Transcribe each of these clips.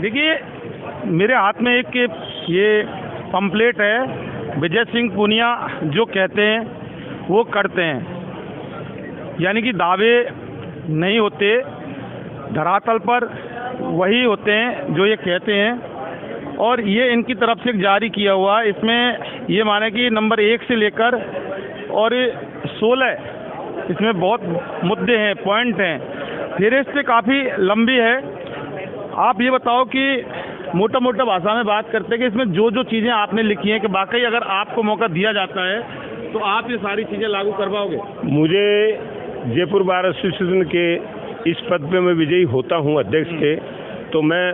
देखिए, मेरे हाथ में एक ये पंपलेट है, विजय सिंह पूनिया जो कहते हैं वो करते हैं, यानी कि दावे नहीं होते, धरातल पर वही होते हैं जो ये कहते हैं। और ये इनकी तरफ से जारी किया हुआ है। इसमें ये माने कि नंबर 1 से लेकर और 16 इसमें बहुत मुद्दे हैं, पॉइंट हैं। फेहरिस्त काफ़ी लंबी है। आप ये बताओ कि मोटा मोटा भाषा में बात करते हैं कि इसमें जो जो चीज़ें आपने लिखी हैं कि वाकई अगर आपको मौका दिया जाता है तो आप ये सारी चीज़ें लागू करवाओगे? मुझे जयपुर बार एसोसिएशन के इस पद पे मैं विजयी होता हूँ अध्यक्ष के, तो मैं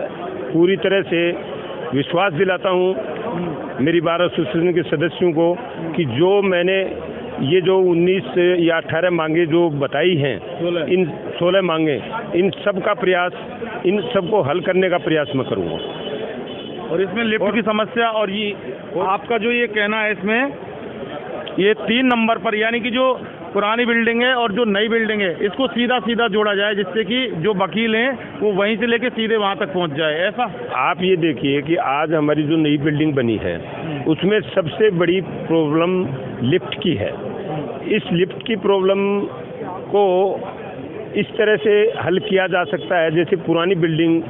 पूरी तरह से विश्वास दिलाता हूँ मेरी बार एसोसिएशन के सदस्यों को कि जो मैंने ये जो 19 या 18 मांगे जो बताई हैं, इन 16 मांगे, इन सब का प्रयास, इन सबको हल करने का प्रयास मैं करूँगा। और इसमें लिफ्ट की समस्या और ये आपका जो ये कहना है, इसमें ये 3 नंबर पर यानी कि जो पुरानी बिल्डिंग है और जो नई बिल्डिंग है इसको सीधा सीधा जोड़ा जाए, जिससे कि जो वकील हैं वो वहीं से लेके सीधे वहाँ तक पहुँच जाए। ऐसा आप ये देखिए कि आज हमारी जो नई बिल्डिंग बनी है उसमें सबसे बड़ी प्रॉब्लम लिफ्ट की है। इस लिफ्ट की प्रॉब्लम को इस तरह से हल किया जा सकता है, जैसे पुरानी बिल्डिंग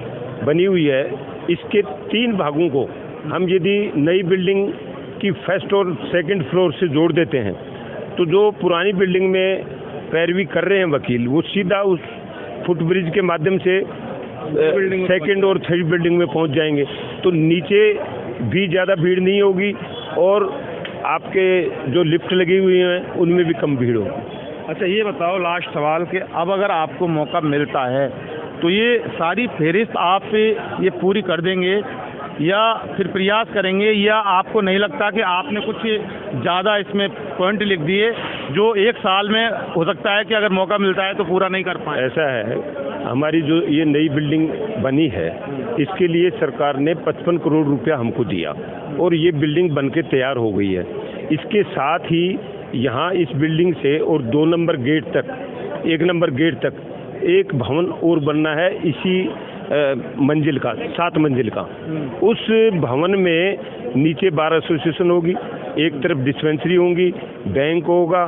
बनी हुई है, इसके 3 भागों को हम यदि नई बिल्डिंग की फर्स्ट और सेकंड फ्लोर से जोड़ देते हैं तो जो पुरानी बिल्डिंग में पैरवी कर रहे हैं वकील, वो सीधा उस फुटब्रिज के माध्यम से सेकंड और थर्ड बिल्डिंग में पहुंच जाएंगे, तो नीचे भी ज़्यादा भीड़ नहीं होगी और आपके जो लिफ्ट लगी हुई हैं उनमें भी कम भीड़ होगी। अच्छा, ये बताओ लास्ट सवाल कि अब अगर आपको मौका मिलता है तो ये सारी फेहरिस्त आप ये पूरी कर देंगे या फिर प्रयास करेंगे, या आपको नहीं लगता कि आपने कुछ ज़्यादा इसमें पॉइंट लिख दिए जो 1 साल में हो सकता है कि अगर मौका मिलता है तो पूरा नहीं कर पाए? ऐसा है, हमारी जो ये नई बिल्डिंग बनी है इसके लिए सरकार ने 55 करोड़ रुपया हमको दिया और ये बिल्डिंग बन के तैयार हो गई है। इसके साथ ही यहाँ इस बिल्डिंग से और 2 नंबर गेट तक, 1 नंबर गेट तक एक भवन और बनना है, इसी मंजिल का, 7 मंजिल का। उस भवन में नीचे बार एसोसिएशन होगी, एक तरफ डिस्पेंसरी होगी, बैंक होगा,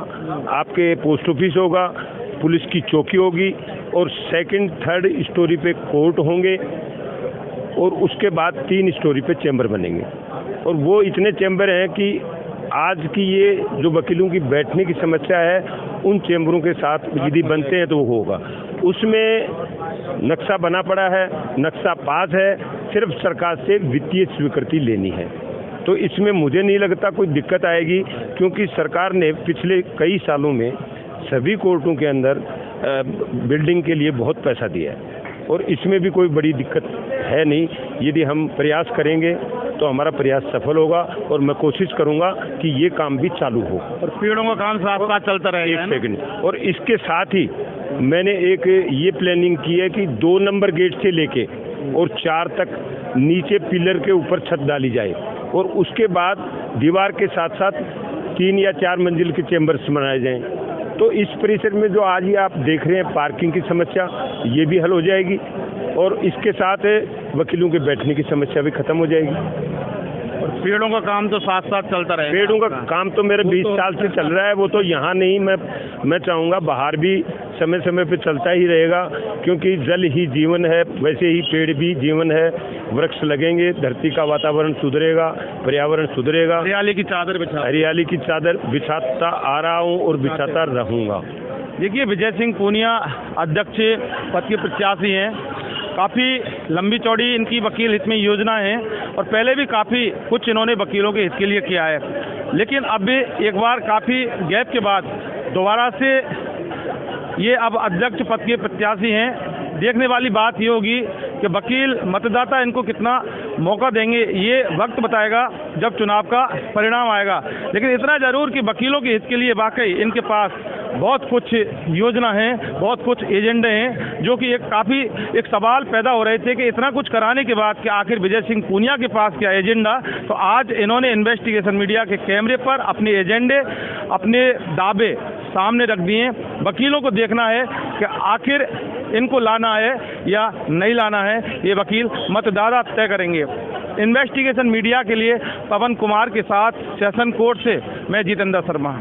आपके पोस्ट ऑफिस होगा, पुलिस की चौकी होगी और सेकंड थर्ड स्टोरी पे कोर्ट होंगे और उसके बाद 3 स्टोरी पे चैम्बर बनेंगे। और वो इतने चैम्बर हैं कि आज की ये जो वकीलों की बैठने की समस्या है उन चैम्बरों के साथ यदि बनते हैं तो वो होगा। उसमें नक्शा बना पड़ा है, नक्शा पास है, सिर्फ सरकार से वित्तीय स्वीकृति लेनी है। तो इसमें मुझे नहीं लगता कोई दिक्कत आएगी, क्योंकि सरकार ने पिछले कई सालों में सभी कोर्टों के अंदर बिल्डिंग के लिए बहुत पैसा दिया है और इसमें भी कोई बड़ी दिक्कत है नहीं। यदि हम प्रयास करेंगे तो हमारा प्रयास सफल होगा और मैं कोशिश करूंगा कि ये काम भी चालू हो और पेड़ों का काम साथ साथ चलता रहेगा। 1 सेकंड। और इसके साथ ही मैंने एक ये प्लानिंग की है कि 2 नंबर गेट से लेके और 4 तक नीचे पिलर के ऊपर छत डाली जाए और उसके बाद दीवार के साथ साथ 3 या 4 मंजिल के चैम्बर्स बनाए जाएं। तो इस परिसर में जो आज ही आप देख रहे हैं पार्किंग की समस्या, ये भी हल हो जाएगी और इसके साथ वकीलों के बैठने की समस्या भी खत्म हो जाएगी। और पेड़ों का काम तो साथ साथ चलता रहेगा। पेड़ों का काम तो मेरे 20 साल से चल रहा है, वो तो यहाँ नहीं, मैं चाहूँगा बाहर भी समय समय पे चलता ही रहेगा, क्योंकि जल ही जीवन है, वैसे ही पेड़ भी जीवन है। वृक्ष लगेंगे, धरती का वातावरण सुधरेगा, पर्यावरण सुधरेगा। हरियाली की चादर बिछाता आ रहा हूँ और बिछाता रहूँगा। देखिए, विजय सिंह पूनिया अध्यक्ष पद के प्रत्याशी हैं। काफ़ी लंबी चौड़ी इनकी वकील हित में योजना है और पहले भी काफ़ी कुछ इन्होंने वकीलों के हित के लिए किया है, लेकिन अब भी एक बार काफ़ी गैप के बाद दोबारा से ये अब अध्यक्ष पद के प्रत्याशी हैं। देखने वाली बात ये होगी कि वकील मतदाता इनको कितना मौका देंगे, ये वक्त बताएगा जब चुनाव का परिणाम आएगा। लेकिन इतना ज़रूर कि वकीलों के हित के लिए वाकई इनके पास बहुत कुछ योजना है, बहुत कुछ एजेंडे हैं, जो कि एक सवाल पैदा हो रहे थे कि इतना कुछ कराने के बाद कि आखिर विजय सिंह पूनिया के पास क्या एजेंडा। तो आज इन्होंने इन्वेस्टिगेशन मीडिया के कैमरे पर अपने एजेंडे, अपने दावे सामने रख दिए। वकीलों को देखना है कि आखिर इनको लाना है या नहीं लाना है, ये वकील मतदाता तय करेंगे। इन्वेस्टिगेशन मीडिया के लिए पवन कुमार के साथ सेशन कोर्ट से मैं जितेंद्र शर्मा।